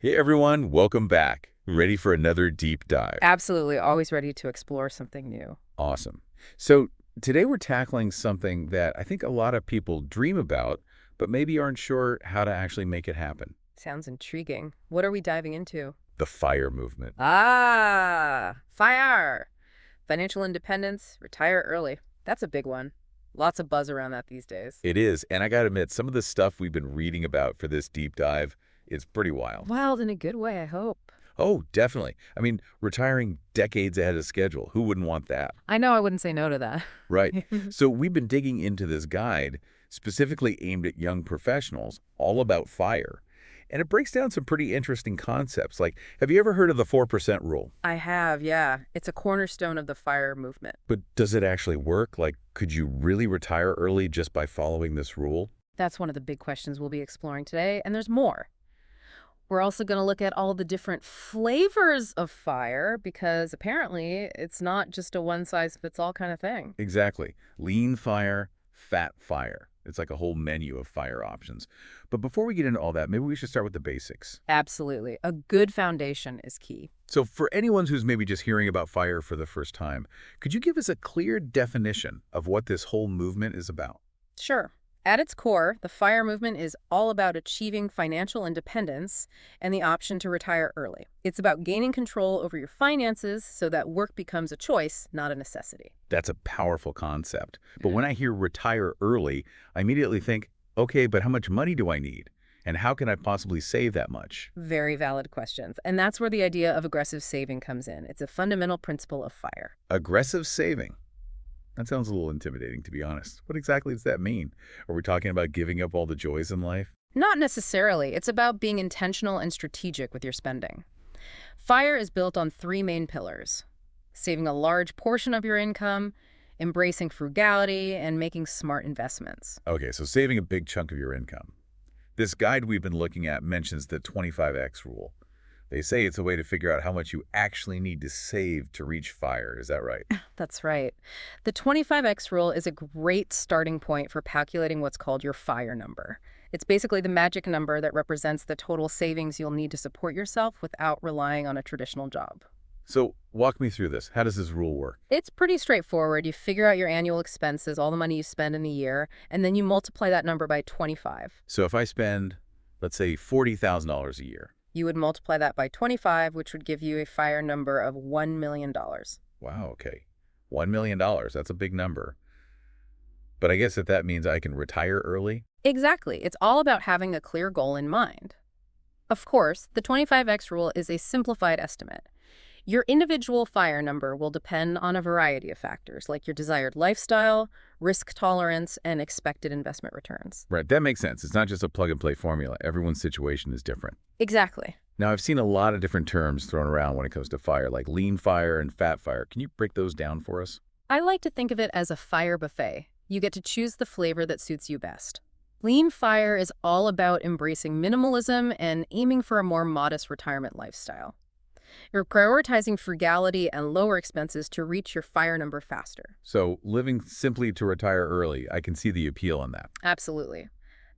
Hey everyone, welcome back. Ready for another deep dive? Absolutely, always ready to explore something new. Awesome. So today we're tackling something that I think a lot of people dream about, but maybe aren't sure how to actually make it happen. Sounds intriguing. What are we diving into? The FIRE movement. FIRE. Financial independence, retire early. That's a big one. Lots of buzz around that these days. It is, and I gotta admit, some of the stuff we've been reading about for this deep dive is pretty wild. Wild in a good way, I hope. Oh, definitely. I mean, retiring decades ahead of schedule. Who wouldn't want that? I know I wouldn't say no to that. Right. So we've been digging into this guide specifically aimed at young professionals, all about FIRE. And it breaks down some pretty interesting concepts. Like, have you ever heard of the 4% rule? I have, yeah. It's a cornerstone of the FIRE movement. But does it actually work? Like, could you really retire early just by following this rule? That's one of the big questions we'll be exploring today, and there's more. We're also going to look at all the different flavors of FIRE because apparently it's not just a one-size-fits-all kind of thing. Exactly. Lean FIRE, fat FIRE. It's like a whole menu of FIRE options. But before we get into all that, maybe we should start with the basics. Absolutely. A good foundation is key. So for anyone who's maybe just hearing about FIRE for the first time, could you give us a clear definition of what this whole movement is about? Sure. At its core, the FIRE movement is all about achieving financial independence and the option to retire early. It's about gaining control over your finances so that work becomes a choice, not a necessity. That's a powerful concept. But when I hear retire early, I immediately think, okay, but how much money do I need? And how can I possibly save that much? Very valid questions. And that's where the idea of aggressive saving comes in. It's a fundamental principle of FIRE. Aggressive saving. That sounds a little intimidating, to be honest. What exactly does that mean? Are we talking about giving up all the joys in life? Not necessarily. It's about being intentional and strategic with your spending. FIRE is built on three main pillars: saving a large portion of your income, embracing frugality, and making smart investments. Okay, so saving a big chunk of your income. This guide we've been looking at mentions the 25X rule. They say it's a way to figure out how much you actually need to save to reach FIRE. Is that right? That's right. The 25X rule is a great starting point for calculating what's called your FIRE number. It's basically the magic number that represents the total savings you'll need to support yourself without relying on a traditional job. So walk me through this. How does this rule work? It's pretty straightforward. You figure out your annual expenses, all the money you spend in the year, and then you multiply that number by 25. So if I spend, let's say, $40,000 a year. You would multiply that by 25, which would give you a FIRE number of $1 million. Wow, okay. $1 million. That's a big number. But I guess that means I can retire early? Exactly. It's all about having a clear goal in mind. Of course, the 25X rule is a simplified estimate. Your individual FIRE number will depend on a variety of factors, like your desired lifestyle, risk tolerance, and expected investment returns. Right, that makes sense. It's not just a plug-and-play formula. Everyone's situation is different. Exactly. Now, I've seen a lot of different terms thrown around when it comes to FIRE, like lean FIRE and fat FIRE. Can you break those down for us? I like to think of it as a FIRE buffet. You get to choose the flavor that suits you best. Lean FIRE is all about embracing minimalism and aiming for a more modest retirement lifestyle. You're prioritizing frugality and lower expenses to reach your FIRE number faster. So living simply to retire early, I can see the appeal in that. Absolutely.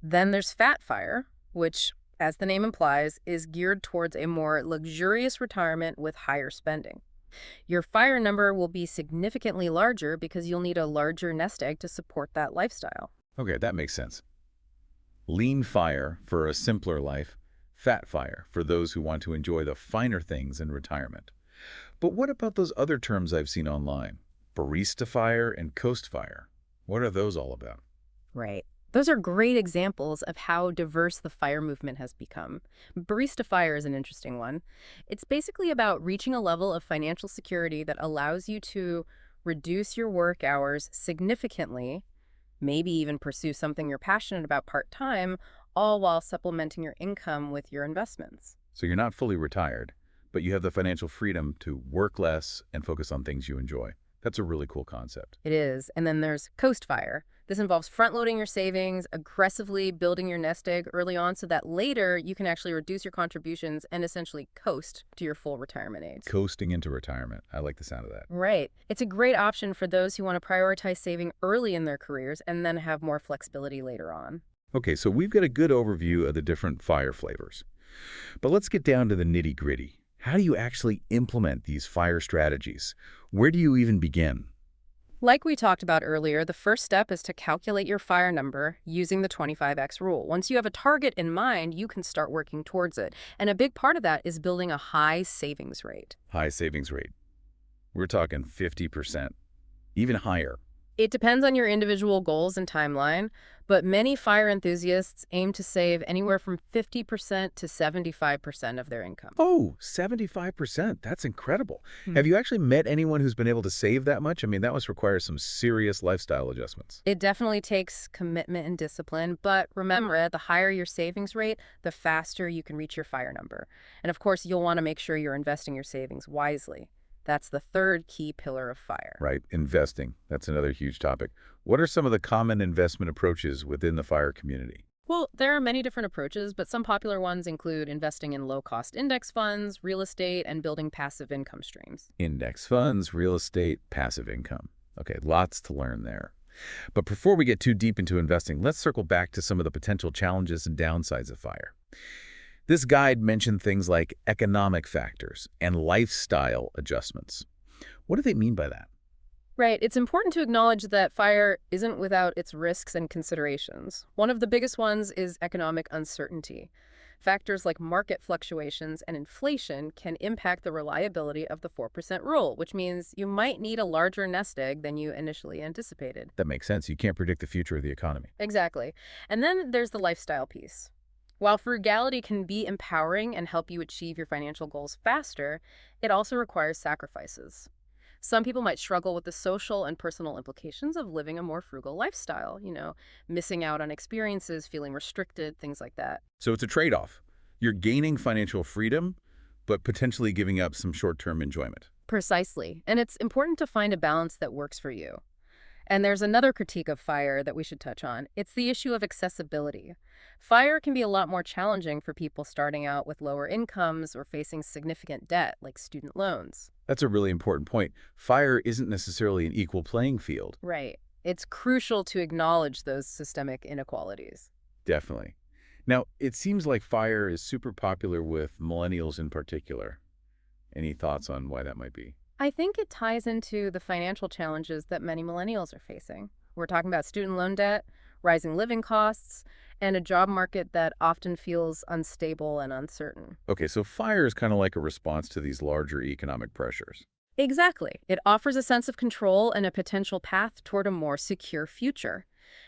Then there's fat FIRE, which, as the name implies, is geared towards a more luxurious retirement with higher spending. Your FIRE number will be significantly larger because you'll need a larger nest egg to support that lifestyle. Okay, that makes sense. Lean FIRE for a simpler life, fat FIRE for those who want to enjoy the finer things in retirement. But what about those other terms I've seen online? Barista FIRE and Coast FIRE. What are those all about? Right. Those are great examples of how diverse the FIRE movement has become. Barista FIRE is an interesting one. It's basically about reaching a level of financial security that allows you to reduce your work hours significantly, maybe even pursue something you're passionate about part-time, all while supplementing your income with your investments. So you're not fully retired, but you have the financial freedom to work less and focus on things you enjoy. That's a really cool concept. It is. And then there's Coast FIRE. This involves front-loading your savings, aggressively building your nest egg early on so that later you can actually reduce your contributions and essentially coast to your full retirement age. Coasting into retirement. I like the sound of that. Right. It's a great option for those who want to prioritize saving early in their careers and then have more flexibility later on. Okay, so we've got a good overview of the different FIRE flavors. But let's get down to the nitty-gritty. How do you actually implement these FIRE strategies? Where do you even begin? Like we talked about earlier, the first step is to calculate your fire number using the 25x rule. Once you have a target in mind, you can start working towards it. And a big part of that is building a high savings rate. High savings rate. We're talking 50%, even higher. It depends on your individual goals and timeline, but many fire enthusiasts aim to save anywhere from 50% to 75% of their income. Oh, 75%. That's incredible. Have you actually met anyone who's been able to save that much? I mean, that must require some serious lifestyle adjustments. It definitely takes commitment and discipline, but remember, the higher your savings rate, the faster you can reach your fire number. And of course, you'll want to make sure you're investing your savings wisely. That's the third key pillar of fire. Right, investing. That's another huge topic. What are some of the common investment approaches within the FIRE community? Well, there are many different approaches, but some popular ones include investing in low-cost index funds, real estate, and building passive income streams. Index funds, real estate, passive income. Okay, lots to learn there. But before we get too deep into investing, let's circle back to some of the potential challenges and downsides of FIRE. This guide mentioned things like economic factors and lifestyle adjustments. What do they mean by that? Right. It's important to acknowledge that fire isn't without its risks and considerations. One of the biggest ones is economic uncertainty. Factors like market fluctuations and inflation can impact the reliability of the 4% rule, which means you might need a larger nest egg than you initially anticipated. That makes sense. You can't predict the future of the economy. Exactly. And then there's the lifestyle piece. While frugality can be empowering and help you achieve your financial goals faster, it also requires sacrifices. Some people might struggle with the social and personal implications of living a more frugal lifestyle, missing out on experiences, feeling restricted, things like that. So it's a trade-off. You're gaining financial freedom, but potentially giving up some short-term enjoyment. Precisely. And it's important to find a balance that works for you. And there's another critique of fire that we should touch on. It's the issue of accessibility. Fire can be a lot more challenging for people starting out with lower incomes or facing significant debt, like student loans. That's a really important point. FIRE isn't necessarily an equal playing field. Right. It's crucial to acknowledge those systemic inequalities. Definitely. Now, it seems like FIRE is super popular with millennials in particular. Any thoughts on why that might be? I think it ties into the financial challenges that many millennials are facing. We're talking about student loan debt, rising living costs, and a job market that often feels unstable and uncertain. Okay, so FIRE is kind of like a response to these larger economic pressures. Exactly. It offers a sense of control and a potential path toward a more secure future.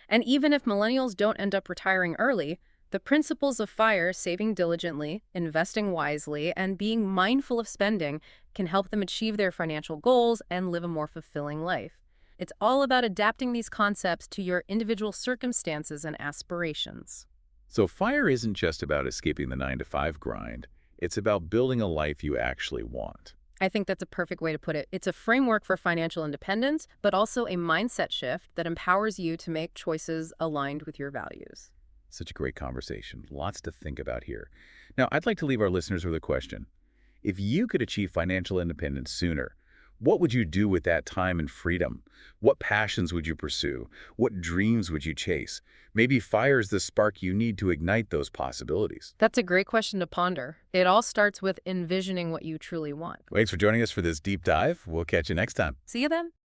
And even if millennials don't end up retiring early, the principles of FIRE, saving diligently, investing wisely, and being mindful of spending, can help them achieve their financial goals and live a more fulfilling life. It's all about adapting these concepts to your individual circumstances and aspirations. So FIRE isn't just about escaping the 9-to-5 grind. It's about building a life you actually want. I think that's a perfect way to put it. It's a framework for financial independence, but also a mindset shift that empowers you to make choices aligned with your values. Such a great conversation. Lots to think about here. Now, I'd like to leave our listeners with a question. If you could achieve financial independence sooner, what would you do with that time and freedom? What passions would you pursue? What dreams would you chase? Maybe FIRE is the spark you need to ignite those possibilities. That's a great question to ponder. It all starts with envisioning what you truly want. Thanks for joining us for this deep dive. We'll catch you next time. See you then.